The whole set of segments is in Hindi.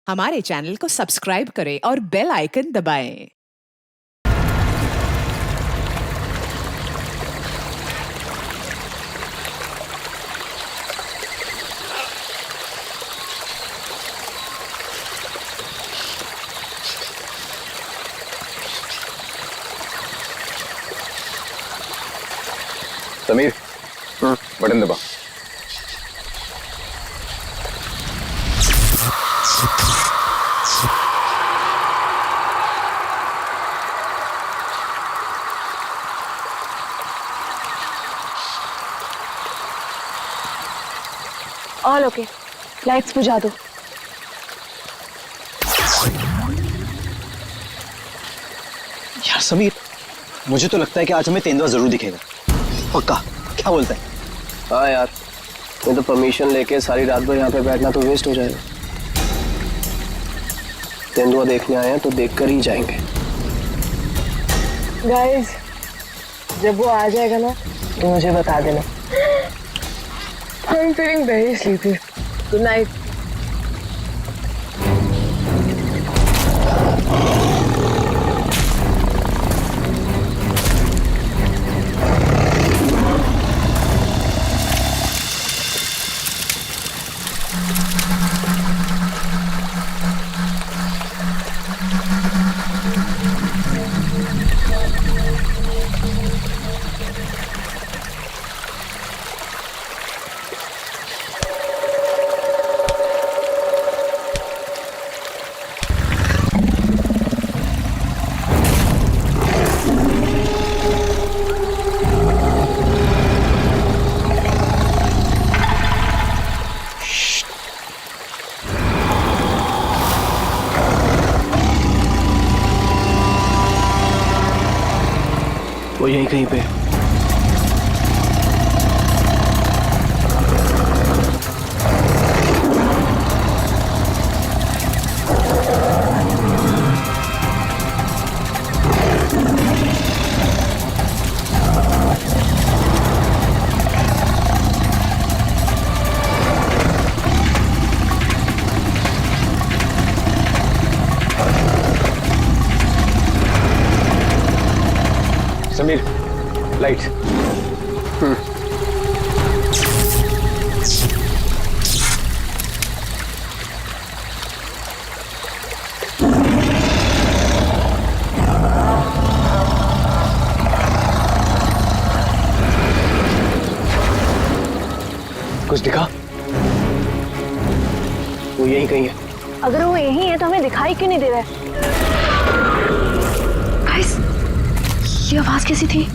हमारे चैनल को सब्सक्राइब करें और बेल आइकन दबाएं। समीर, बटन दबा। ऑल ओके, लाइट्स बुझा दो। यार समीर, मुझे तो लगता है कि आज हमें तेंदुआ जरूर दिखेगा। पक्का? क्या बोलता है? हाँ यार, नहीं तो परमिशन लेके सारी रात भर यहाँ पे बैठना तो वेस्ट हो जाएगा। तेंदुआ देखने आए हैं तो देख कर ही जाएंगे। गाइस, जब वो आ जाएगा ना तो मुझे बता देना। I'm feeling very sleepy. Good night. वो यहीं कहीं पे। समीर, लाइट। कुछ दिखा? वो यहीं कहीं है। अगर वो यहीं है तो हमें दिखाई क्यों नहीं दे रहा है? गाइस, ये आवाज कैसी थी?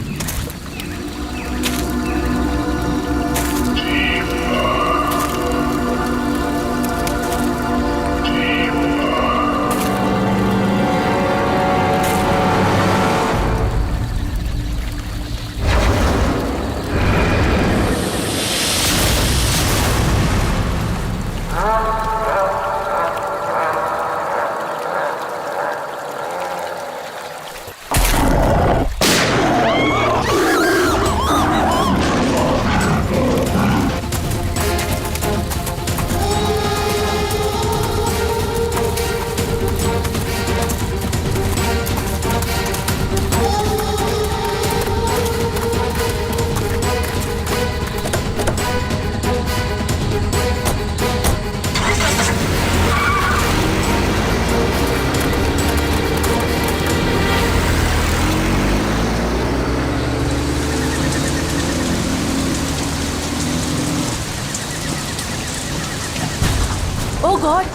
ओह गॉड,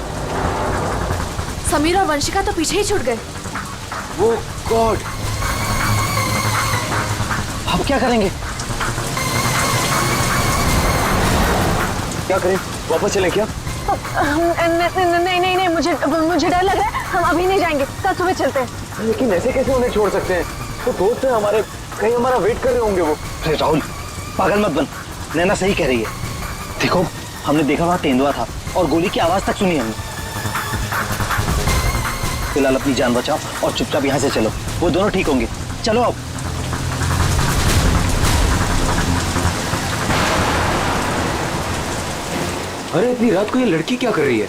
समीर और वंशिका तो पीछे ही छूट गए। वो गॉड, अब क्या करेंगे? क्या करें? वापस चलें क्या? नहीं नहीं नहीं, मुझे डर लग रहा है। हम अभी नहीं जाएंगे, कल सुबह चलते हैं। लेकिन ऐसे कैसे उन्हें छोड़ सकते हैं? तो दोस्त है हमारे, कहीं हमारा वेट कर रहे होंगे वो। अरे राहुल, पागल मत बन। नैना सही कह रही है। देखो, हमने देखा वहां तेंदुआ था और गोली की आवाज तक सुनी हमने। फिलहाल अपनी जान बचाओ और चुपचाप यहाँ से चलो। वो दोनों ठीक होंगे। चलो अब। अरे इतनी रात को ये लड़की क्या कर रही है?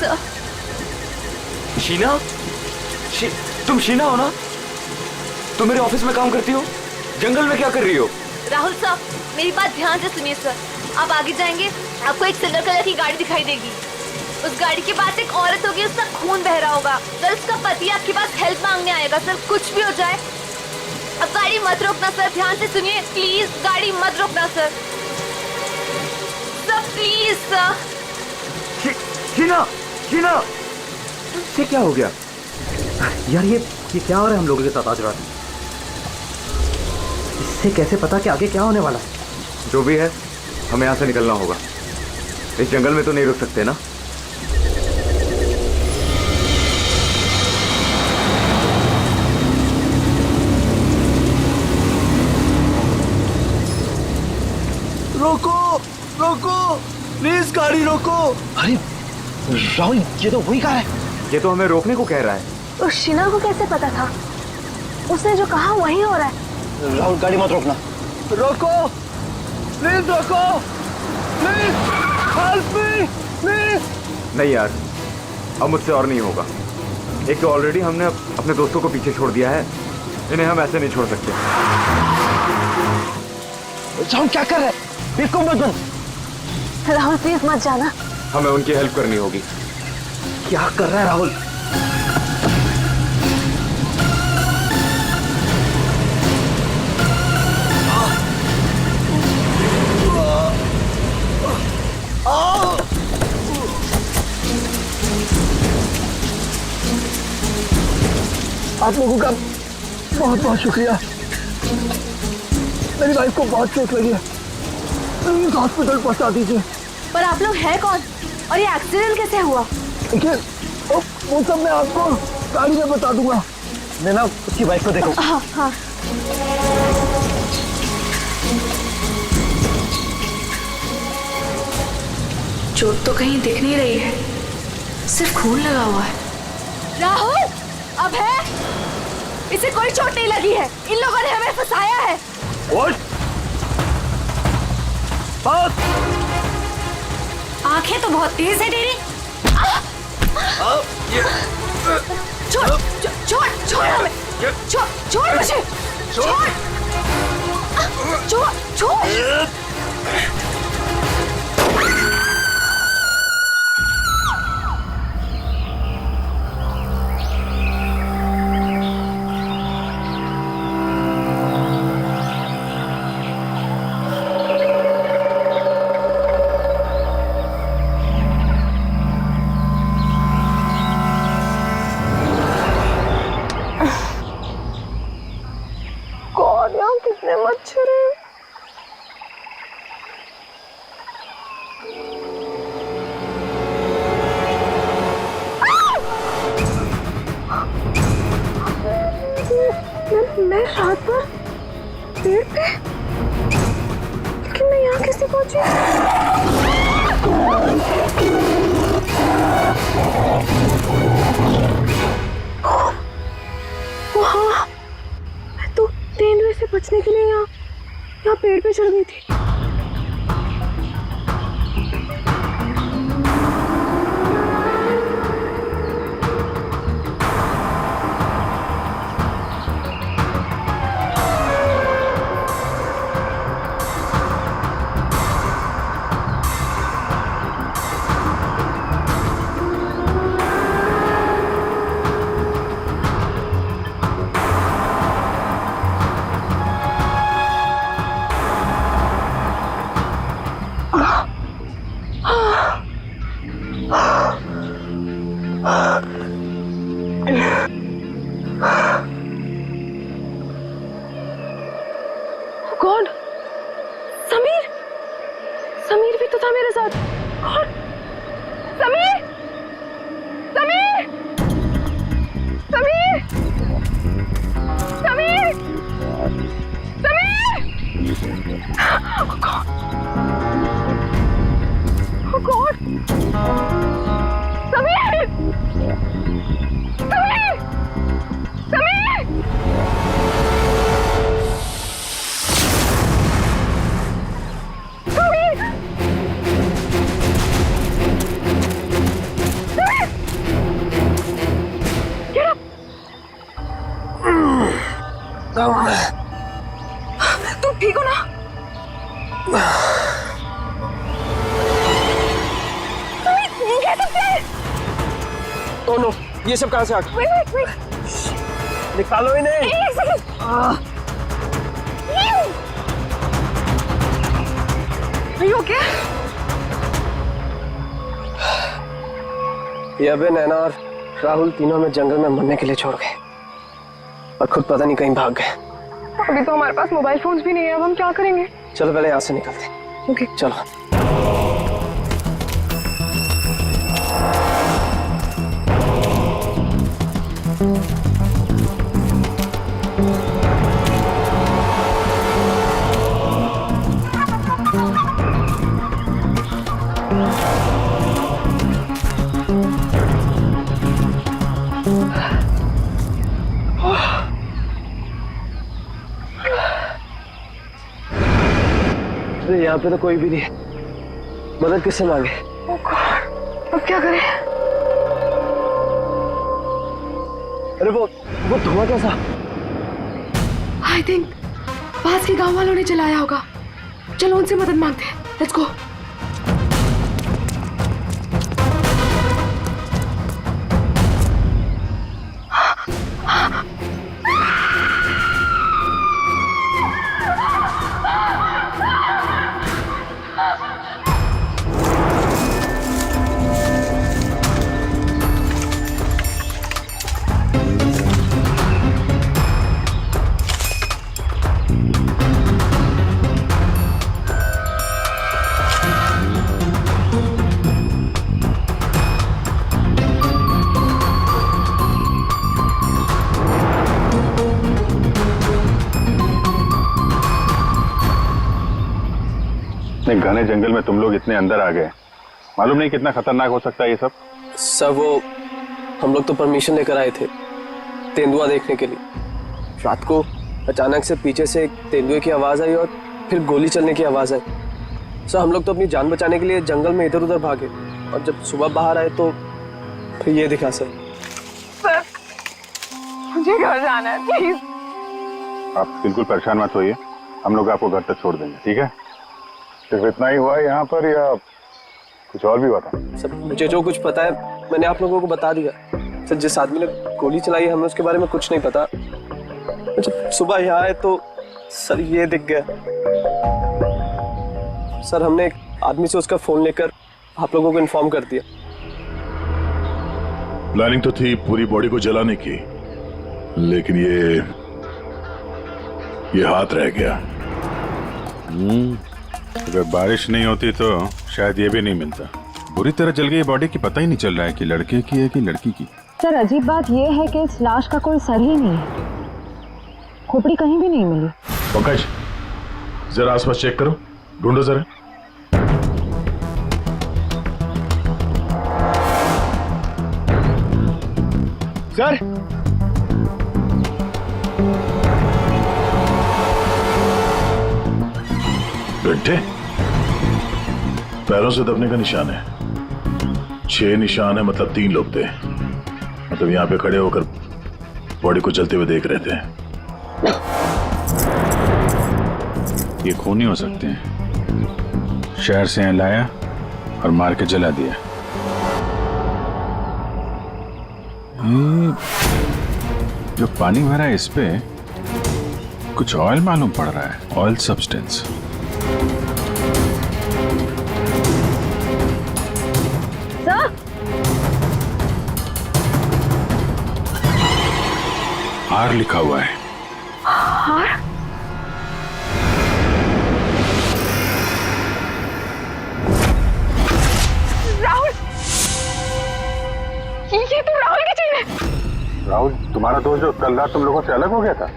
सर। शीना? तुम शीना हो ना? तुम मेरे ऑफिस में काम करती हो? जंगल में क्या कर रही हो? राहुल साहब, मेरी बात ध्यान से सुनिए सर। आप आगे जाएंगे, आपको एक सिल्वर कलर की गाड़ी दिखाई देगी। उस गाड़ी के पास एक औरत होगी, उसका खून बह रहा होगा। सर, उसका पति आपके पास हेल्प मांगने आएगा। सर, कुछ भी हो जाए, अब गाड़ी मत रोकना सर। ध्यान से सुनिए प्लीज, गाड़ी मत रोकना sir. Sir please sir. Sheena, Sheena, ये क्या हो गया? यार ये क्या हो रहा है हम लोगों के साथ आज रात? इससे कैसे पता कि आगे क्या होने वाला है? जो भी है, हमें यहाँ से निकलना होगा। इस जंगल में तो नहीं रुक सकते ना। रोको, रोको, प्लीज गाड़ी रोको। अरे राहुल, ये तो वही कहा है। ये तो हमें रोकने को कह रहा है। उस शीना को कैसे पता था? उसने जो कहा वही हो रहा है। राहुल, गाड़ी मत रोकना। रोको, प्लीज रोको, प्लीज हेल्प मी, प्लीज। नहीं यार, अब मुझसे और नहीं होगा। एक तो ऑलरेडी हमने अपने दोस्तों को पीछे छोड़ दिया है, इन्हें हम ऐसे नहीं छोड़ सकते। राहुल क्या कर रहे हैं? बिल्कुल मत बन। राहुल प्लीज मत जाना। हमें उनकी हेल्प करनी होगी। क्या कर रहा है राहुल? आप लोगों का बहुत बहुत शुक्रिया। मेरी वाइफ को बहुत चोट लगी है, प्लीज हॉस्पिटल पहुंचा दीजिए। पर आप लोग हैं कौन और ये एक्सीडेंट कैसे हुआ? देखिए, वो सब मैं आपको गाड़ी में बता दूंगा। नैना, उसकी वाइफ को देखो। हाँ हाँ। चोट तो कहीं दिख नहीं रही है, सिर्फ खून लगा हुआ है। राहुल, अब है, इसे कोई चोट नहीं लगी है। इन लोगों ने हमें फंसाया है। आंखें तो बहुत तेज है तेरी। छोड़ छोड़ छोड़ हमें, छोड़ छोड़ मुझे, छोड़ छोड़ छोड़। कितने मच्छर हैं। मैं रात पर पेड़ पे, लेकिन मैं यहाँ कैसे पहुंची? वहाँ मैं तो तेंदुए से बचने के लिए यहाँ पेड़ पे चढ़ गई थी। गॉड, समीर, समीर भी तो था मेरे साथ। God, Sameer, Sameer, Sameer, Sameer, Sameer. Oh God, oh God, Sameer, Sameer, Sameer. Sameer! तुम ठीक हो ना? ओह नो, ये सब कहाँ से आ गया? Wait. निकालो इन्हें। Are you okay? ये अबे, नैना और राहुल तीनों में जंगल में मरने के लिए छोड़ गए और खुद पता नहीं कहीं भाग गए। अभी तो हमारे पास मोबाइल फोन्स भी नहीं है, अब हम क्या करेंगे? चलो पहले यहाँ से निकलते हैं। ओके चलो। यहाँ पे तो कोई भी नहीं है, मदद किससे मांगे? Oh God, अब क्या करें? अरे वो धुआं कैसा? I think पास के गांव वालों ने चलाया होगा। चलो उनसे मदद मांगते हैं। Let's go. इतने घने जंगल में तुम लोग इतने अंदर आ गए, मालूम नहीं कितना खतरनाक हो सकता है ये सब। सर वो हम लोग तो परमिशन लेकर आए थे तेंदुआ देखने के लिए। रात को अचानक से पीछे से एक तेंदुए की आवाज आई और फिर गोली चलने की आवाज आई। सर हम लोग तो अपनी जान बचाने के लिए जंगल में इधर उधर भागे और जब सुबह बाहर आए तो फिर ये दिखा। सर मुझे घर जाना है, प्लीज। आप बिल्कुल परेशान मत होइए, हम लोग आपको घर तक छोड़ देंगे, ठीक है? सिर्फ इतना ही हुआ है यहाँ पर या कुछ और भी हुआ था? सर मुझे जो कुछ पता है मैंने आप लोगों को बता दिया। सर जिस आदमी ने गोली चलाई हमें उसके बारे में कुछ नहीं पता। जब सुबह यहाँ आए तो सर ये दिख गया। सर हमने एक आदमी से उसका फोन लेकर आप लोगों को इन्फॉर्म कर दिया। प्लानिंग तो थी पूरी बॉडी को जलाने की, लेकिन ये हाथ रह गया। अगर बारिश नहीं होती तो शायद ये भी नहीं मिलता। बुरी तरह जल गई बॉडी की, पता ही नहीं चल रहा है कि लड़के की है कि लड़की की। सर अजीब बात यह है कि इस लाश का कोई सर ही नहीं है, खोपड़ी कहीं भी नहीं मिली। पंकज जरा आसपास चेक करो, ढूंढो जरा। सर घंटे पैरों से दबने का निशान है, 6 निशान है, मतलब 3 लोग थे। मतलब यहाँ पे खड़े होकर बॉडी को चलते हुए देख रहे थे। ये खून ही हो सकते हैं। शहर से यहाँ लाया और मार के जला दिया। जो पानी भरा है इस पे कुछ ऑयल मालूम पड़ रहा है, ऑयल सब्सटेंस। आर लिखा हुआ है। आर? राहुल, ये तो राहुल की चेन है। राहुल तुम्हारा दोस्त जो कल रात तुम लोगों से अलग हो गया था?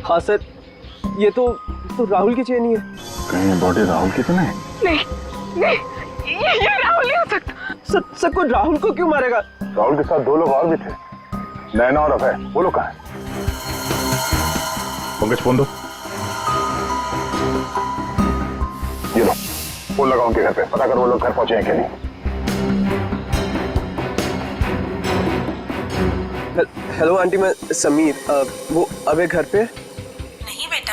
हाँ सर ये तो राहुल की चेन ही है। कहीं बॉडी राहुल की तो नहीं? नहीं, ये राहुल नहीं हो सकता। सर को राहुल को क्यों मारेगा? राहुल के साथ 2 लोग और भी थे, नैना और अभय। वो लोग कहाँ हैं? पंकज फोन दो। ये लो, फोन लगाओ उनके घर पे, पता करो वो लोग घर पहुंचे हैं कि नहीं। हेलो आंटी, मैं समीर। वो अबे घर पे?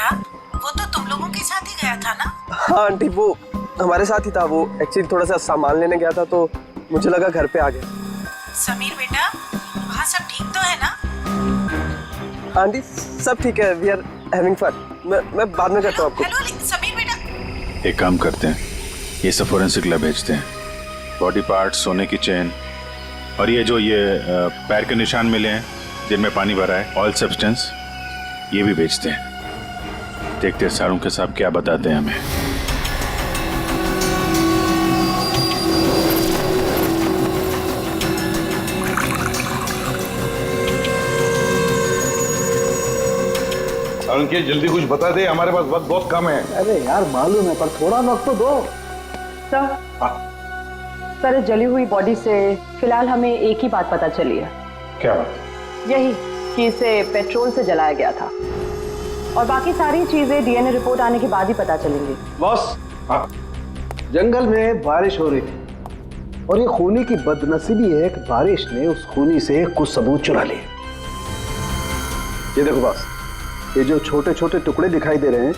बेटा, वो तो तुम लोगों के साथ ही गया था ना? हाँ आंटी, वो हमारे साथ ही था। वो एक्चुअली थोड़ा सा सामान लेने गया था तो मुझे लगा घर पे आ गया। समीर बेटा, वहाँ सब ठीक तो है ना? हाँ आंटी, सब ठीक है। We are having fun. मैं बाद में करता हूँ आपको। हेलो समीर बेटा। एक काम करते हैं, ये सब फोरेंसिक लैब भेजते हैं। बॉडी पार्ट्स, सोने की चेन और ये जो पैर के निशान मिले हैं जिनमें पानी भरा है, ऑयल सब्सटेंस, ये भी बेचते हैं। देखते हैं सारों के साहब क्या बताते हैं हमें। अंकित जल्दी कुछ बता दे, हमारे पास वक्त बहुत कम है। अरे यार मालूम है, पर थोड़ा वक्त तो दो। सर, इस जली हुई बॉडी से फिलहाल हमें एक ही बात पता चली है। क्या बात? यही कि इसे पेट्रोल से जलाया गया था, और बाकी सारी चीजें डीएनए रिपोर्ट आने के बाद ही पता चलेंगी। बॉस, जंगल में बारिश हो रही थी और ये खूनी की बदनसीबी है कि बारिश ने उस खूनी से कुछ सबूत चुरा लिए। ये देखो बॉस, ये जो छोटे छोटे टुकड़े दिखाई दे रहे हैं,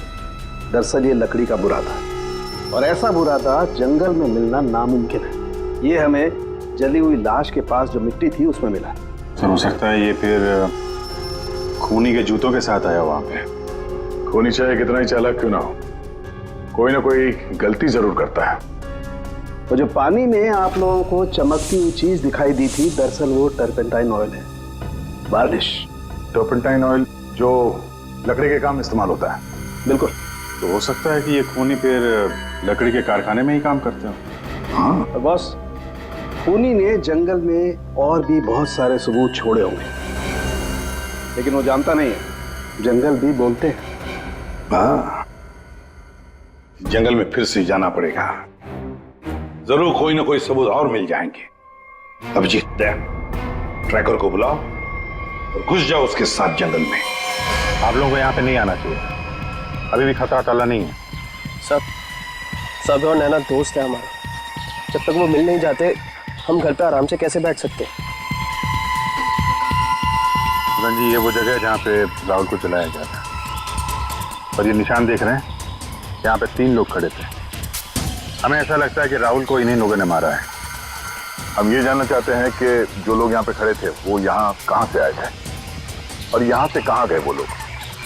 दरअसल ये लकड़ी का बुरादा, और ऐसा बुरादा जंगल में मिलना नामुमकिन है। ये हमें जली हुई लाश के पास जो मिट्टी थी उसमें मिला। सर, हो सकता है ये फिर खूनी के जूतों के साथ आया वहां पे। खूनी चाहे कितना ही चालाक क्यों ना हो, कोई ना कोई गलती जरूर करता है। और जो पानी में आप लोगों को चमकती हुई चीज दिखाई दी थी, दरअसल वो टर्पेंटाइन ऑयल है, वार्निश। टर्पेंटाइन ऑयल जो लकड़ी के काम इस्तेमाल होता है। बिल्कुल। तो हो सकता है कि ये खूनी फिर लकड़ी के कारखाने में ही काम करते हो। हाँ तो बॉस, खूनी ने जंगल में और भी बहुत सारे सबूत छोड़े होंगे, लेकिन वो जानता नहीं है जंगल भी बोलते हैं। हाँ, जंगल में फिर से जाना पड़ेगा, जरूर कोई ना कोई सबूत और मिल जाएंगे। अभिजीत, ट्रैकर को बुलाओ और घुस जाओ उसके साथ जंगल में। आप लोगों को यहाँ पे नहीं आना चाहिए, अभी भी खतरा टला नहीं है। सब और नैना दोस्त है हमारा, जब तक वो मिल नहीं जाते हम घर पे आराम से कैसे बैठ सकते। जी, ये वो जगह है जहाँ पे राहुल को जलाया गया था, और ये निशान देख रहे हैं, यहाँ पे 3 लोग खड़े थे। हमें ऐसा लगता है कि राहुल को इन्हीं लोगों ने मारा है। हम ये जानना चाहते हैं कि जो लोग यहाँ पे खड़े थे वो यहाँ कहाँ से आए थे और यहाँ से कहाँ गए वो लोग,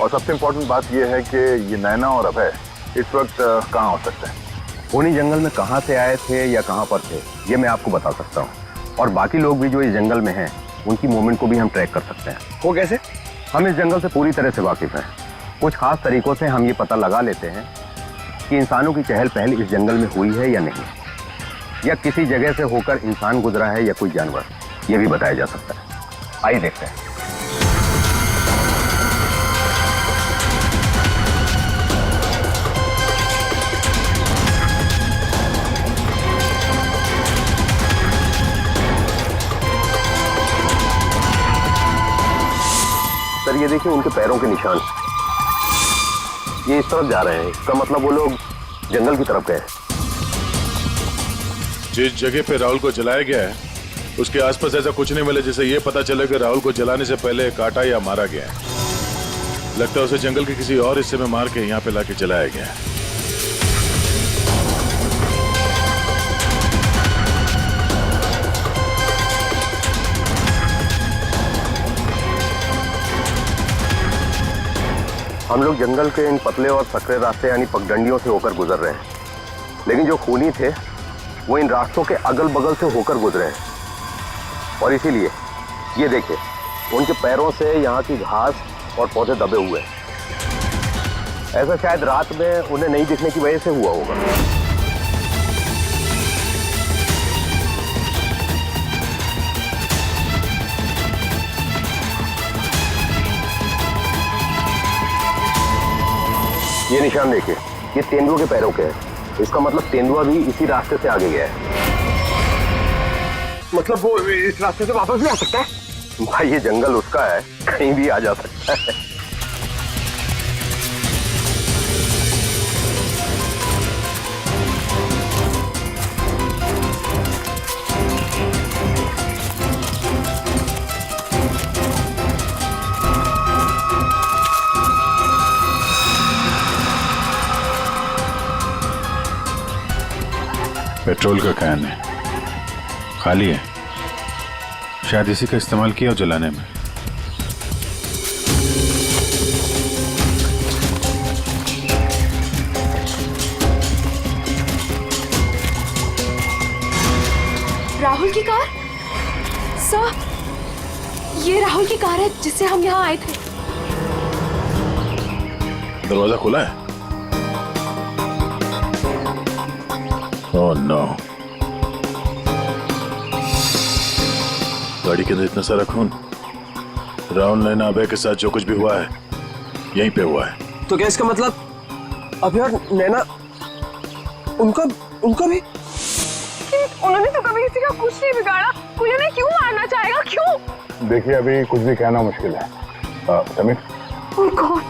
और सबसे इम्पोर्टेंट बात यह है कि ये नैना और अभय इस वक्त कहाँ हो सकते हैं। खूनी जंगल में कहाँ से आए थे या कहाँ पर थे, ये मैं आपको बता सकता हूँ, और बाकी लोग भी जो इस जंगल में हैं उनकी मूवमेंट को भी हम ट्रैक कर सकते हैं। वो कैसे? हम इस जंगल से पूरी तरह से वाकिफ हैं। कुछ खास तरीकों से हम ये पता लगा लेते हैं कि इंसानों की चहल पहल इस जंगल में हुई है या नहीं, या किसी जगह से होकर इंसान गुजरा है या कोई जानवर, ये भी बताया जा सकता है। आइए देखते हैं। सर, ये देखिए उनके पैरों के निशान, ये इस तरफ जा रहे हैं। इसका मतलब वो लोग जंगल की तरफ गए। जिस जगह पे राहुल को जलाया गया है उसके आसपास ऐसा कुछ नहीं मिला जिससे ये पता चले कि राहुल को जलाने से पहले काटा या मारा गया है। लगता है उसे जंगल के किसी और हिस्से में मार के यहाँ पे लाके जलाया गया है। हम लोग जंगल के इन पतले और सकरे रास्ते यानी पगडंडियों से होकर गुजर रहे हैं, लेकिन जो खूनी थे वो इन रास्तों के अगल बगल से होकर गुजरे हैं, और इसीलिए ये देखिए उनके पैरों से यहाँ की घास और पौधे दबे हुए हैं। ऐसा शायद रात में उन्हें नहीं दिखने की वजह से हुआ होगा। ये निशान देखिए, ये तेंदुआ के पैरों के हैं। इसका मतलब तेंदुआ भी इसी रास्ते से आगे गया है। मतलब वो इस रास्ते से वापस भी आ सकता है? भाई ये जंगल उसका है, कहीं भी आ जा सकता है। पेट्रोल का कैन है, खाली है। शायद इसी का इस्तेमाल किया हो जलाने में। राहुल की कार? सर, ये राहुल की कार है जिससे हम यहाँ आए थे। दरवाजा खुला है? Oh no. गाड़ी के अंदर इतना सारा खून। राहुल नैना अभय के साथ जो कुछ भी हुआ है यहीं पे हुआ है। तो क्या इसका मतलब अभय और नैना उनका भी? उन्होंने तो कभी किसी का कुछ नहीं बिगाड़ा, कोई उन्हें क्यों मारना चाहेगा, क्यों? देखिए अभी कुछ भी कहना मुश्किल है। समीर, और कौन?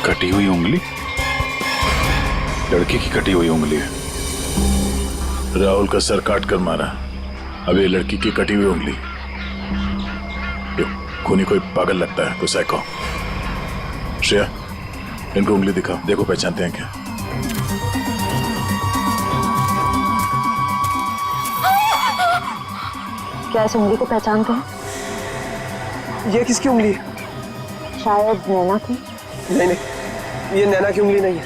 कटी हुई उंगली? लड़की की कटी हुई उंगली है। राहुल का सर काट कर मारा, अब ये लड़की की कटी हुई उंगली। ये खूनी कोई पागल लगता है, कोई साइको। श्रेया, इनको उंगली दिखाओ, देखो पहचानते हैं क्या। क्या इस उंगली को पहचानते हैं? ये किसकी उंगली है? शायद नैना की। नहीं, ये नैना की उंगली नहीं है।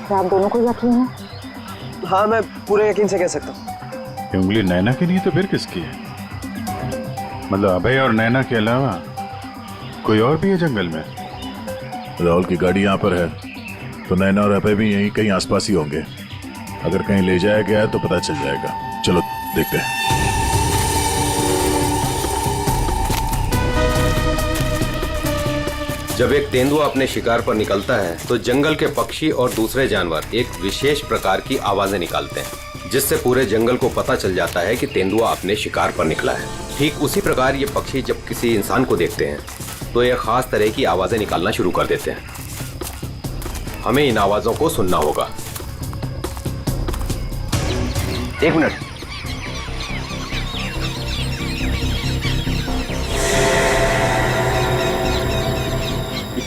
क्या आप दोनों को यकीन है? हाँ, मैं पूरे यकीन से कह सकता हूँ। ये उंगली नैना की नहीं तो फिर किसकी है? मतलब अभय और नैना के अलावा कोई और भी है जंगल में? राहुल की गाड़ी यहाँ पर है तो नैना और अभय भी यहीं कहीं आसपास ही होंगे। अगर कहीं ले जाया गया है तो पता चल जाएगा। चलो देखते हैं। जब एक तेंदुआ अपने शिकार पर निकलता है तो जंगल के पक्षी और दूसरे जानवर एक विशेष प्रकार की आवाजें निकालते हैं, जिससे पूरे जंगल को पता चल जाता है कि तेंदुआ अपने शिकार पर निकला है। ठीक उसी प्रकार ये पक्षी जब किसी इंसान को देखते हैं तो ये खास तरह की आवाजें निकालना शुरू कर देते हैं। हमें इन आवाजों को सुनना होगा। एक मिनट।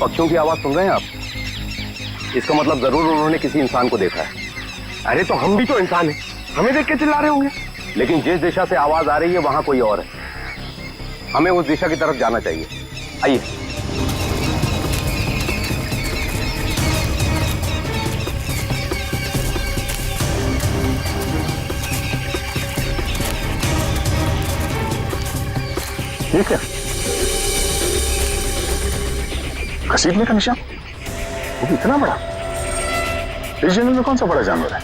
पक्षियों की आवाज सुन रहे हैं आप? इसका मतलब जरूर उन्होंने किसी इंसान को देखा है। अरे तो हम भी तो इंसान हैं, हमें देख के चिल्ला रहे होंगे। लेकिन जिस दिशा से आवाज आ रही है वहां कोई और है। हमें उस दिशा की तरफ जाना चाहिए। आइए। ठीक है, घसीटने का निशान, वो भी इतना बड़ा। इस जंगल में कौन सा बड़ा जानवर है?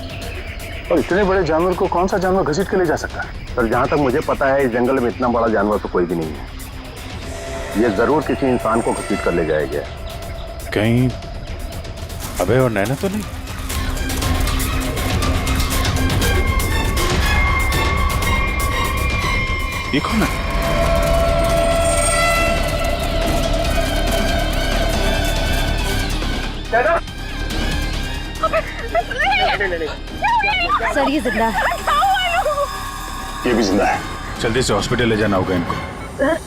और इतने बड़े जानवर को कौन सा जानवर घसीट के ले जा सकता है? सर, जहां तक मुझे पता है इस जंगल में इतना बड़ा जानवर तो कोई भी नहीं है। ये जरूर किसी इंसान को घसीट कर ले जाया गया। कहीं अभय और नैना तो नहीं? ये कौन है? सर, ये जिंदा है। ये भी जिंदा है। जल्दी से हॉस्पिटल ले जाना होगा इनको। सर,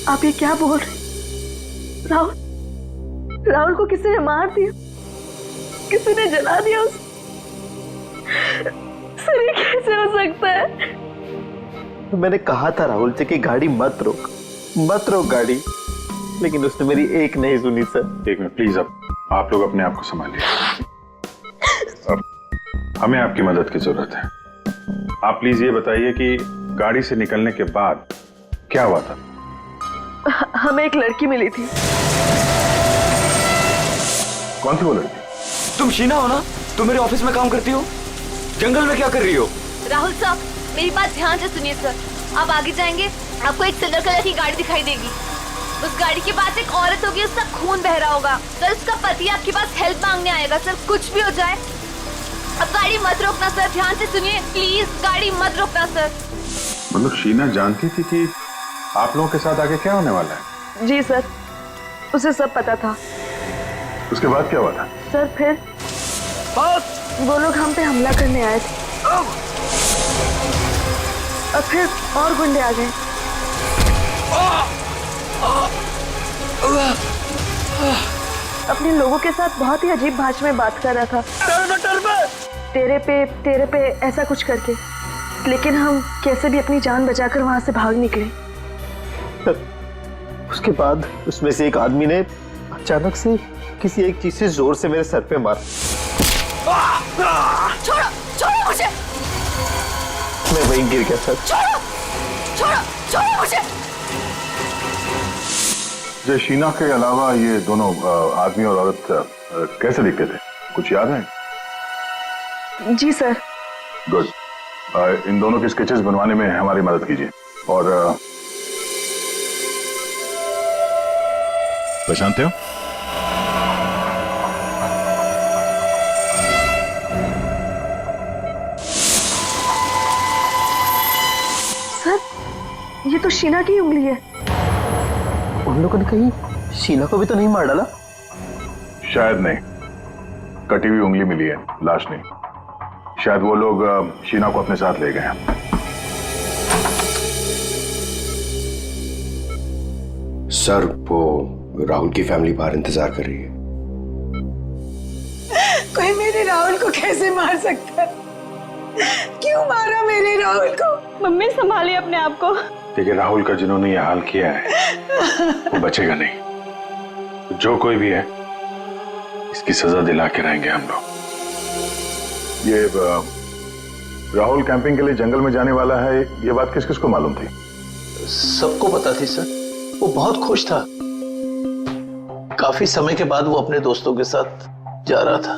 आप ये क्या बोल रहे? राहुल को किसी ने मार दिया, किसी ने जला दिया उसे। सर, ये कैसे हो सकता है? तो मैंने कहा था राहुल से कि गाड़ी मत रोक गाड़ी, लेकिन उसने मेरी एक नहीं सुनी सर। एक मिनट प्लीज, अब आप लोग अपने आप को संभालिए। अब हमें आपकी मदद की जरूरत है। आप प्लीज ये बताइए कि गाड़ी से निकलने के बाद क्या हुआ था? हमें एक लड़की मिली थी। कौन थी वो लड़की? तुम शीना हो ना? तुम मेरे ऑफिस में काम करती हो? जंगल में क्या कर रही हो? राहुल साहब, मेरी बात ध्यान से सुनिए सर। आप आगे जाएंगे, आपको एक सिल्वर कलर की गाड़ी दिखाई देगी। उस गाड़ी के पास एक औरत होगी, उसका खून बह रहा होगा। सर, उसका पति आपके पास हेल्प मांगने आएगा। सर, कुछ भी हो जाए अब गाड़ी मत रोकना सर। ध्यान से सुनिए प्लीज, गाड़ी मत रोकना सर। मतलब शीना जानती थी कि आप लोगों के साथ आगे क्या होने वाला है? जी सर, उसे सब पता था। उसके बाद क्या हुआ था? सर, फिर बस वो लोग हम पे हमला करने आए थे और फिर और गुंडे आ गए। अपने लोगों के साथ बहुत ही अजीब भाषा में बात कर रहा था, तेरे पे ऐसा कुछ करके। लेकिन हम कैसे भी अपनी जान बचाकर वहां से भाग निकले। उसके बाद उसमें से एक आदमी ने अचानक से किसी एक चीज से जोर से मेरे सर पे मारा। छोड़ो छोड़ो मुझे। मैं वहीं गिर गया सर। छोड़ो छोड़ो छोड़ो मुझे। जो शीना के अलावा ये दोनों आदमी और औरत कैसे दिखते थे, कुछ याद है? जी सर। गुड। इन दोनों के स्केचेस बनवाने में हमारी मदद कीजिए। और पहचानते हो? सर ये तो शीना की उंगली है। उन लोगों ने कहीं शीना को भी तो नहीं मार डाला? शायद नहीं, कटी हुई उंगली मिली है, लाश नहीं। शायद वो लोग शीना को अपने साथ ले गए हैं। सर, वो राहुल की फैमिली बाहर इंतजार कर रही है। कोई मेरे राहुल को कैसे मार सकता है? क्यों मारा मेरे राहुल को? मम्मी संभालिए अपने आप को। देखिए, राहुल का जिन्होंने यह हाल किया है वो बचेगा नहीं। जो कोई भी है इसकी सजा दिला के रहेंगे हम लोग। ये राहुल कैंपिंग के लिए जंगल में जाने वाला है, ये बात किस किस को मालूम थी? सबको पता थी सर। वो बहुत खुश था। काफी समय के बाद वो अपने दोस्तों के साथ जा रहा था।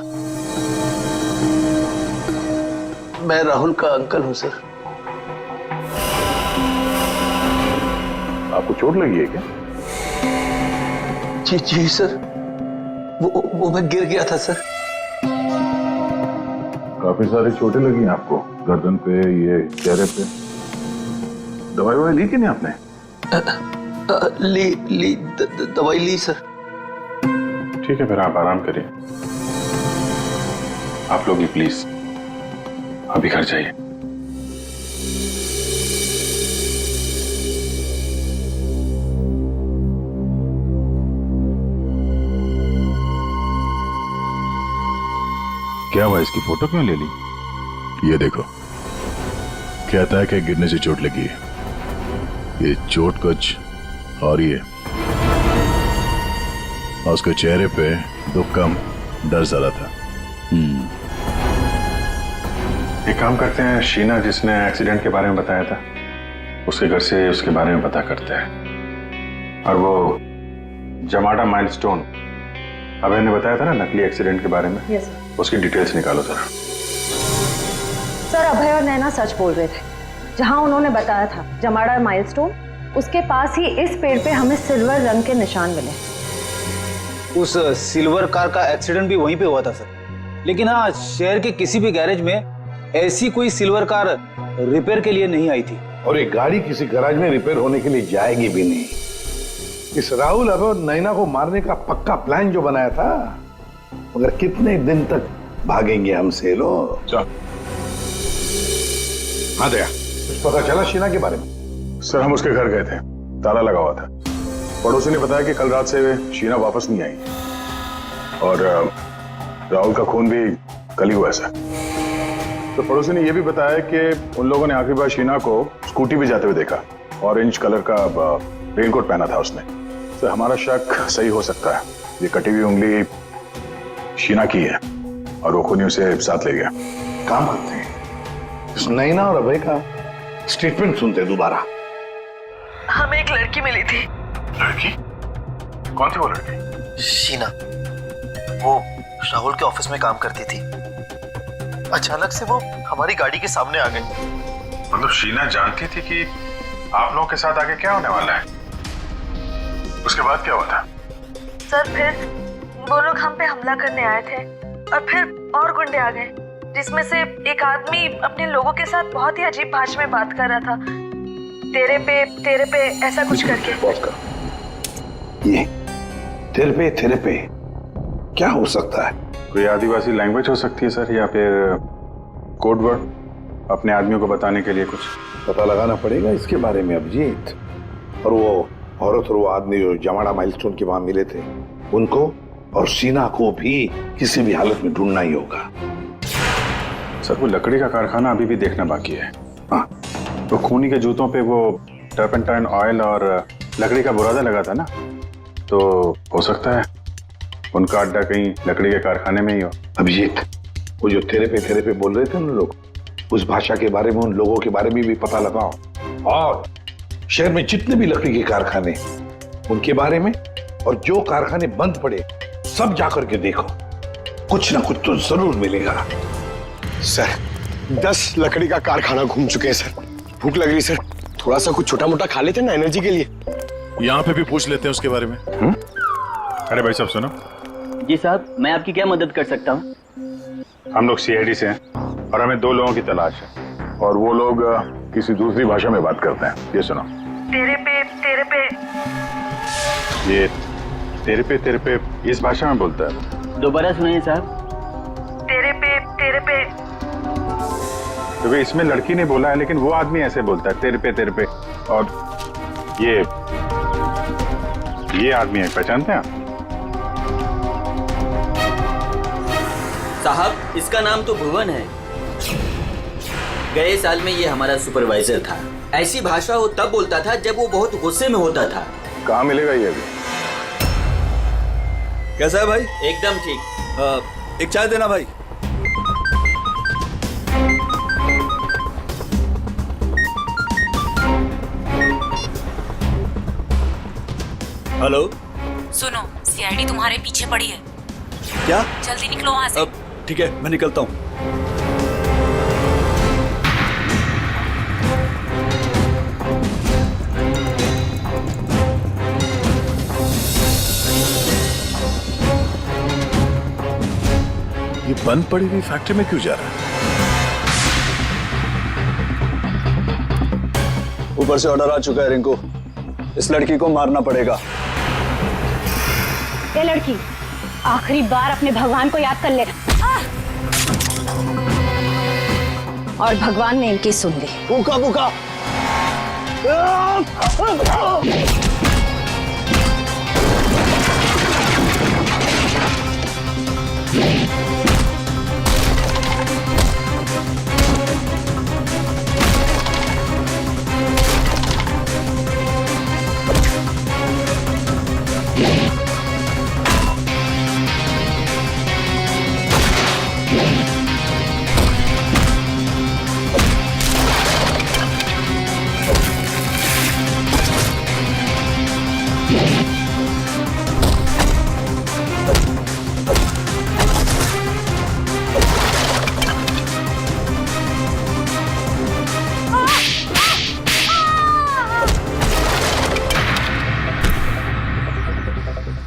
मैं राहुल का अंकल हूं सर। आपको चोट लगी है क्या? जी सर, वो मैं गिर गया था सर। काफी सारी चोटें लगी आपको, गर्दन पे, ये चेहरे पे। दवाई ली कि नहीं आपने? दवाई ली सर। ठीक है, फिर आप आराम करिए। आप लोग भी प्लीज अभी घर जाइए। क्या हुआ, इसकी फोटो क्यों ले ली? ये देखो, कहता है कि गिरने से चोट लगी है। ये चोट कुछ और ही है। और उसके चेहरे पे दुख कम, डर ज्यादा था। एक काम करते हैं, शीना जिसने एक्सीडेंट के बारे में बताया था उसके घर से उसके बारे में पता करते हैं। और वो जमाडा माइलस्टोन अभय ने बताया था ना, नकली एक्सीडेंट के बारे में। Yes sir. उसकी डिटेल्स निकालो जरा। सर, अभय और नैना सच बोल रहे थे। जहां उन्होंने बताया था जमाड़ा माइलस्टोन, उसके पास ही इस पेड़ पे हमें सिल्वर रंग के निशान मिले। उस सिल्वर कार का एक्सीडेंट भी वहीं पे हुआ था सर। लेकिन हाँ, शहर के किसी भी गैरेज में ऐसी कोई सिल्वर कार रिपेयर के लिए नहीं आई थी। और एक गाड़ी किसी गैराज में रिपेयर होने के लिए जाएगी भी नहीं। इस राहुल अब नैना को मारने का पक्का प्लान जो बनाया था, मगर कितने दिन तक भागेंगे हमसे लोग? हाँ दया, कुछ पता चला शीना के बारे में? सर, हम उसके घर गए थे, ताला लगा हुआ था। पड़ोसी ने बताया कि कल रात से शीना वापस नहीं आई और राहुल का खून भी कल ही हुआ है सर। तो पड़ोसी ने यह भी बताया कि उन लोगों ने आखिरी बार शीना को स्कूटी पे जाते हुए देखा। ऑरेंज कलर का रेनकोट पहना था उसने। सर, हमारा शक सही हो सकता है। ये कटी हुई उंगली शीना की है और वो खूनी उसे साथ ले गया। काम करते हैं, इस नैना और अभय का स्टेटमेंट सुनते दोबारा। हमें एक लड़की मिली थी। लड़की? कौन थी वो लड़की? शीना। वो राहुल के ऑफिस में काम करती थी। अचानक से वो हमारी गाड़ी के सामने आ गई। मतलब शीना जानती थी कि आप लोगों के साथ आगे क्या होने वाला है? उसके बाद क्या हुआ था? सर, फिर वो लोग हम पे हमला करने आए थे और फिर और गुंडे आ गए, जिसमें से एक आदमी अपने लोगों के साथ बहुत ही अजीब भाषा में बात कर रहा था, तेरे पे ऐसा कुछ करके। ये तेरे पे क्या हो सकता है? कोई आदिवासी लैंग्वेज हो सकती है सर, या फिर कोड वर्ड अपने आदमियों को बताने के लिए कुछ? पता लगाना पड़ेगा इसके बारे में अभिजीत। और वो औरत और वो आदमी जो जमाड़ा माइलस्टोन के वहां मिले थे, उनको और शीना को भी किसी भी हालत में ढूंढना ही होगा। सर वो लकड़ी का कारखाना अभी भी देखना बाकी है। हाँ, तो खूनी के जूतों पे वो टर्पेंटाइन ऑयल और लकड़ी का बुरादा लगा था ना, तो हो सकता है उनका अड्डा कहीं लकड़ी के कारखाने में ही हो। अभिजीत, वो जो तेरे पे बोल रहे थे उन लोग, उस भाषा के बारे में, उन लोगों के बारे में भी पता लगाओ, और शहर में जितने भी लकड़ी के कारखाने उनके बारे में, और जो कारखाने बंद पड़े सब जाकर के देखो, कुछ ना कुछ तो जरूर मिलेगा। सर 10 लकड़ी का कारखाना घूम चुके हैं सर। भूख लग रही सर, थोड़ा सा कुछ छोटा मोटा खा लेते ना एनर्जी के लिए। यहाँ पे भी पूछ लेते हैं उसके बारे में। अरे भाई साहब सुनो। जी साहब, मैं आपकी क्या मदद कर सकता हूँ? हम लोग सीआईडी से हैं और हमें 2 लोगों की तलाश है, और वो लोग किसी दूसरी भाषा में बात करते हैं। ये सुनो। तेरे पे ये तेरे पे इस भाषा में बोलता है। दोबारा सुनाइए साहब। तेरे पे तो इसमें लड़की ने बोला है, लेकिन वो आदमी ऐसे बोलता है तेरे पे। और ये आदमी है, पहचानते हैं आप? साहब इसका नाम तो भुवन है। गए साल में ये हमारा सुपरवाइजर था। ऐसी भाषा वो तब बोलता था जब वो बहुत गुस्से में होता था। कहाँ मिलेगा ये अभी? कैसा है भाई? एकदम ठीक। एक चाय देना भाई। हेलो, सुनो, सीआईडी तुम्हारे पीछे पड़ी है। क्या? जल्दी निकलो वहाँ से। ठीक है, मैं निकलता हूँ। ये बंद पड़ी हुई फैक्ट्री में क्यों जा रहा है? ऊपर से ऑर्डर आ चुका है रिंकू, इस लड़की को मारना पड़ेगा। ये लड़की आखिरी बार अपने भगवान को याद कर ले। और भगवान ने इनकी सुन ली। भूखा भूखा।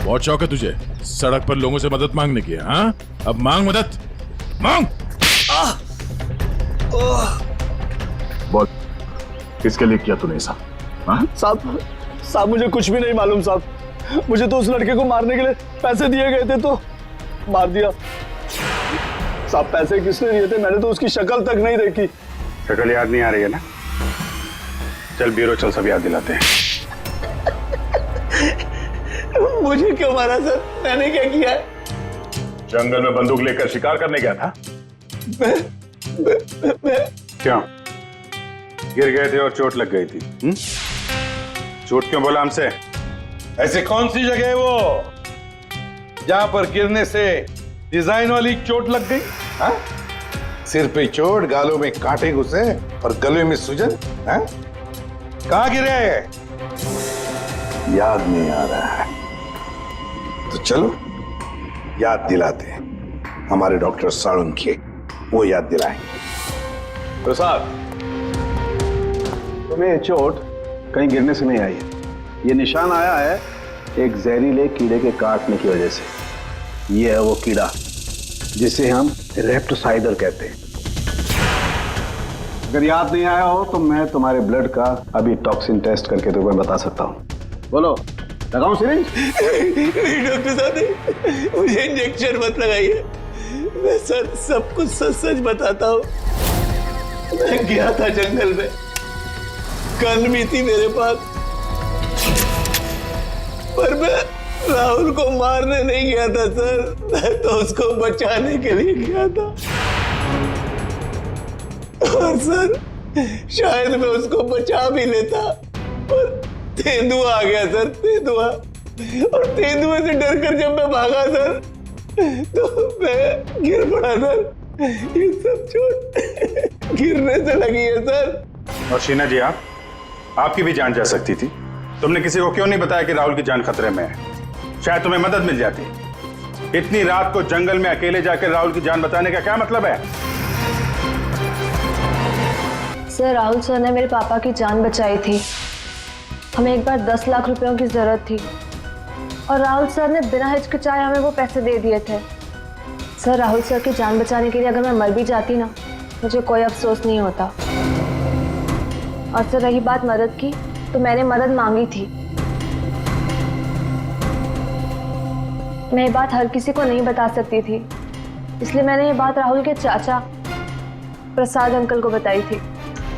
बहुत शौक है तुझे सड़क पर लोगों से मदद मांगने की? हाँ, अब मांग मदद, मांग। बहुत किसके लिए किया तूने ऐसा? साहब मुझे कुछ भी नहीं मालूम साहब। मुझे तो उस लड़के को मारने के लिए पैसे दिए गए थे तो मार दिया। साहब पैसे किसने दिए थे? मैंने तो उसकी शक्ल तक नहीं देखी। शक्ल याद नहीं आ रही है ना? चल ब्यूरो चल, सब याद दिलाते हैं। मुझे क्यों मारा सर? मैंने क्या किया है? जंगल में बंदूक लेकर शिकार करने गया था। क्यों? गिर गए थे और चोट लग गई थी। चोट क्यों बोला हमसे? ऐसे कौन सी जगह है वो जहां पर गिरने से डिजाइन वाली चोट लग गई? हा? सिर पे चोट, गालों में कांटे घुसे और गले में सूजन। कहां गिरे? याद नहीं आ रहा है तो चलो याद दिलाते हैं। हमारे डॉक्टर साळुंखे वो याद दिलाएंगे। प्रसाद, तुम्हें ये चोट कहीं गिरने से नहीं आई है। ये निशान आया है एक जहरीले कीड़े के काटने की वजह से। ये है वो कीड़ा जिसे हम रेप्टोसाइडर कहते हैं। अगर याद नहीं आया हो तो मैं तुम्हारे ब्लड का अभी टॉक्सिन टेस्ट करके तुम्हें बता सकता हूँ। बोलो, लगाऊं सिरिंज? डॉक्टर साहब मुझे इंजेक्शन मत लगाइए। मैं सर सब कुछ सच सच बताता हूँ। मैं गया था जंगल में, गन भी थी मेरे पास, पर मैं राहुल को मारने नहीं गया था सर, मैं तो उसको बचाने के लिए गया था। और सर शायद मैं उसको बचा भी लेता, पर तेंदुआ आ गया सर, तेंदुआ। और तेंदुए से डरकर जब मैं भागा सर, तो मैं गिर पड़ा सर। ये सब चोट गिरने से लगी है सर। और शीना जी, आपकी भी जान जा सकती थी। तुमने किसी को क्यों नहीं बताया कि राहुल की जान खतरे में है? शायद तुम्हें मदद मिल जाती। इतनी रात को जंगल में अकेले जाकर राहुल की जान बताने का क्या मतलब है? सर, राहुल सर ने मेरे पापा की जान बचाई थी। हमें एक बार 10 लाख रुपयों की जरूरत थी और राहुल सर ने बिना हिचकिचाए हमें वो पैसे दे दिए थे। सर, राहुल सर की जान बचाने के लिए अगर मैं मर भी जाती ना, मुझे कोई अफसोस नहीं होता। और सर, रही बात मदद की, तो मैंने मदद मांगी थी। मैं ये बात हर किसी को नहीं बता सकती थी, इसलिए मैंने ये बात राहुल के चाचा प्रसाद अंकल को बताई थी।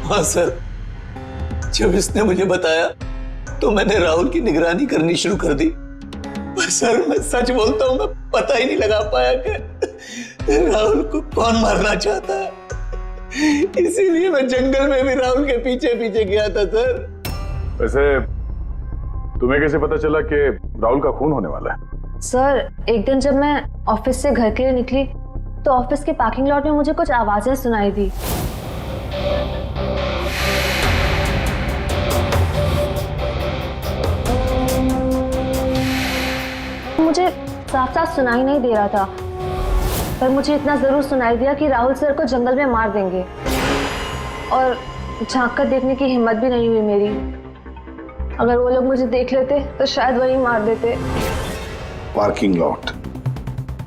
हाँ सर, जब इसने मुझे बताया तो मैंने राहुल की निगरानी करनी शुरू कर दी। पर सर, मैं सच बोलता हूँ, मैं पता ही नहीं लगा पाया कि राहुल को कौन मारना चाहता है। इसीलिए मैं जंगल में भी राहुल के पीछे पीछे गया था सर। वैसे तुम्हें कैसे पता चला कि राहुल का खून होने वाला है? सर, एक दिन जब मैं ऑफिस से घर के लिए निकली तो ऑफिस के पार्किंग लॉट में मुझे कुछ आवाजें सुनाई दी। मुझे साफ साफ सुनाई नहीं दे रहा था, पर मुझे इतना जरूर सुनाई दिया कि राहुल सर को जंगल में मार देंगे। और झांक कर देखने की हिम्मत भी नहीं हुई मेरी। अगर वो लोग मुझे देख लेते तो शायद वही मार देते। Parking lot?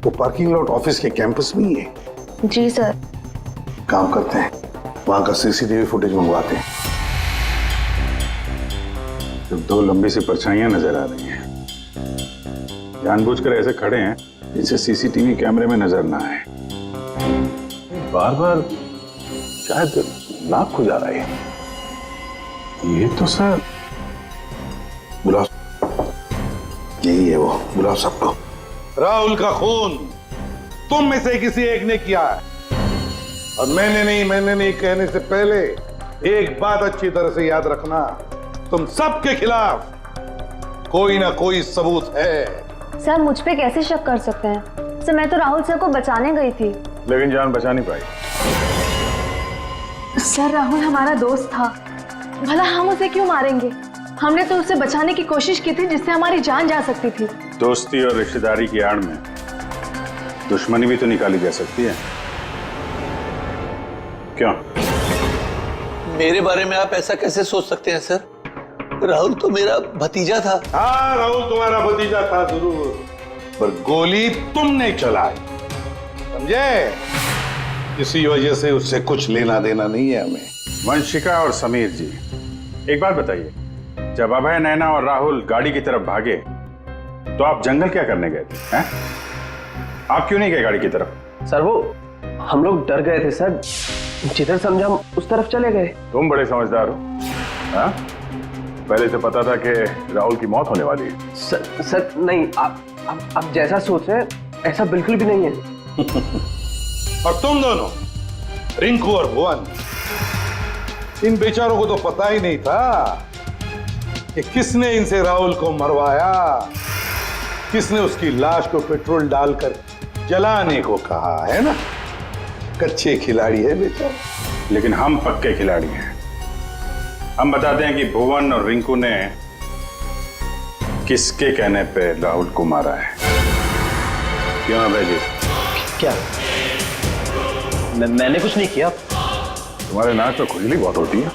वो पार्किंग लॉट ऑफिस के कैंपस में ही है? जी सर। काम करते हैं, वहां का सीसीटीवी फुटेज मंगवाते हैं। जब दो लंबी सी परछाइयां नजर आ रही हैं, जानबूझकर ऐसे खड़े हैं जिनसे सीसीटीवी कैमरे में नजर ना आए, बार बार शायद नाक खुजा रहा है। ये तो सर, बुलाओ, यही है वो, बुलाओ सबको। राहुल का खून तुम में से किसी एक ने किया है, और मैंने नहीं कहने से पहले एक बात अच्छी तरह से याद रखना, तुम सबके खिलाफ कोई ना कोई सबूत है। सर, मुझ पे कैसे शक कर सकते हैं? सर, मैं तो राहुल सर को बचाने गई थी। लेकिन जान बचा नहीं पाई। सर, राहुल हमारा दोस्त था, भला हम उसे क्यों मारेंगे? हमने तो उसे बचाने की कोशिश की थी जिससे हमारी जान जा सकती थी। दोस्ती और रिश्तेदारी की आड़ में दुश्मनी भी तो निकाली जा सकती है, क्यों? मेरे बारे में आप ऐसा कैसे सोच सकते हैं सर? राहुल तो मेरा भतीजा था। हाँ, राहुल तुम्हारा भतीजा था जरूर, पर गोली तुमने चलाई, समझे? इसी वजह से उससे कुछ लेना देना नहीं है हमें। वंशिका और समीर जी, एक बात बताइए, जब अभय, नैना और राहुल गाड़ी की तरफ भागे तो आप जंगल क्या करने गए थे? हैं? आप क्यों नहीं गए गाड़ी की तरफ? सर, वो हम लोग डर गए थे सर, जिधर समझा हम उस तरफ चले गए। तुम बड़े समझदार हो। हाँ? पहले से पता था कि राहुल की मौत होने वाली है। सर नहीं, आप जैसा सोच रहे हैं ऐसा बिल्कुल भी नहीं है। और तुम दोनों, रिंकू और भुवन, इन बेचारों को तो पता ही नहीं था कि किसने इनसे राहुल को मरवाया, किसने उसकी लाश को पेट्रोल डालकर जलाने को कहा, है ना? कच्चे खिलाड़ी है बेचारा। लेकिन हम पक्के खिलाड़ी हैं। हम बताते हैं कि भुवन और रिंकू ने किसके कहने पे राहुल को मारा है। क्यों अभय जी? क्या? मैंने कुछ नहीं किया। तुम्हारे नाक पे खुजली बहुत होती है,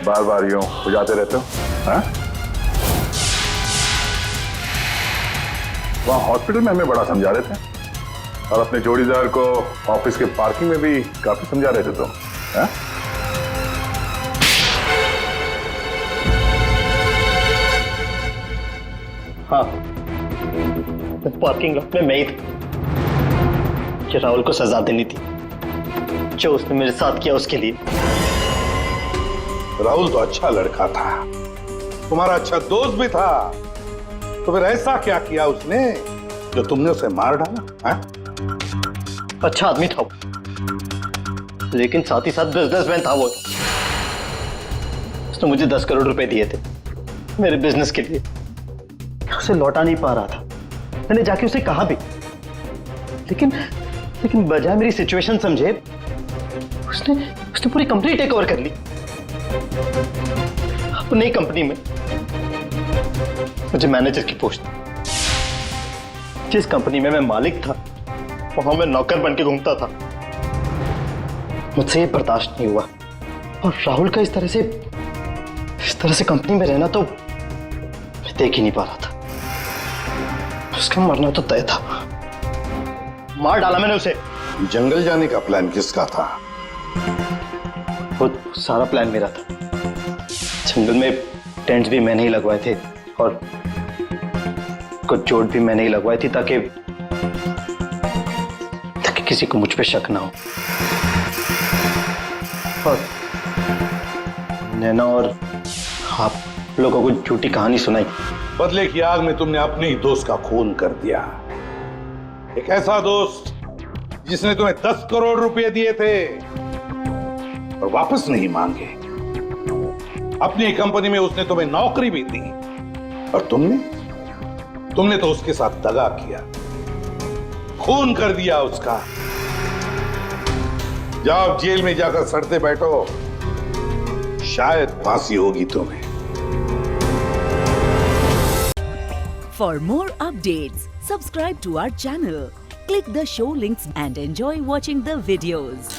बार बार यूं खुजाते रहते हो। हाँ? वहां हॉस्पिटल में हमें बड़ा समझा रहे थे, और अपने जोड़ीदार को ऑफिस के पार्किंग में भी काफी समझा रहे थे तुम। हाँ? हाँ, पार्किंग लॉट में मैं ही था। कि राहुल को सजा देनी थी जो उसने मेरे साथ किया उसके लिए। राहुल तो अच्छा लड़का था, तुम्हारा अच्छा दोस्त भी था, तो फिर ऐसा क्या किया उसने जो तुमने उसे मार डाला? है? अच्छा आदमी था वो, लेकिन साथ ही साथ बिजनेसमैन था वो। उसने मुझे 10 करोड़ रुपए दिए थे मेरे बिजनेस के लिए, उसे लौटा नहीं पा रहा था। मैंने जाके उसे कहा भी, लेकिन बजाय मेरी सिचुएशन समझे उसने पूरी कंपनी टेक ओवर कर ली। अपनी कंपनी में मुझे मैनेजर की पोस्ट, जिस कंपनी में मैं मालिक था वहां मैं नौकर बन के घूमता था। मुझसे ये बर्दाश्त नहीं हुआ, और राहुल का इस तरह से कंपनी में रहना तो मैं देख ही नहीं पा रहा था। उसका मरना तो तय था, मार डाला मैंने उसे। जंगल जाने का प्लान किसका था? वो सारा प्लान मेरा था। जंगल में टेंट्स भी मैंने ही लगवाए थे और कुछ चोट भी मैंने ही लगवाई थी ताकि किसी को मुझ पे शक ना हो। और नैना और आप लोगों को झूठी कहानी सुनाई। बदले की आग में तुमने अपने ही दोस्त का खून कर दिया। एक ऐसा दोस्त जिसने तुम्हें 10 करोड़ रुपए दिए थे और वापस नहीं मांगे। अपनी कंपनी में उसने तुम्हें नौकरी भी दी और तुमने तो उसके साथ दगा किया, खून कर दिया उसका। जाओ जेल में जाकर सड़ते बैठो, शायद फांसी होगी तुम्हें। For more updates, subscribe to our channel, click the show links and enjoy watching the videos.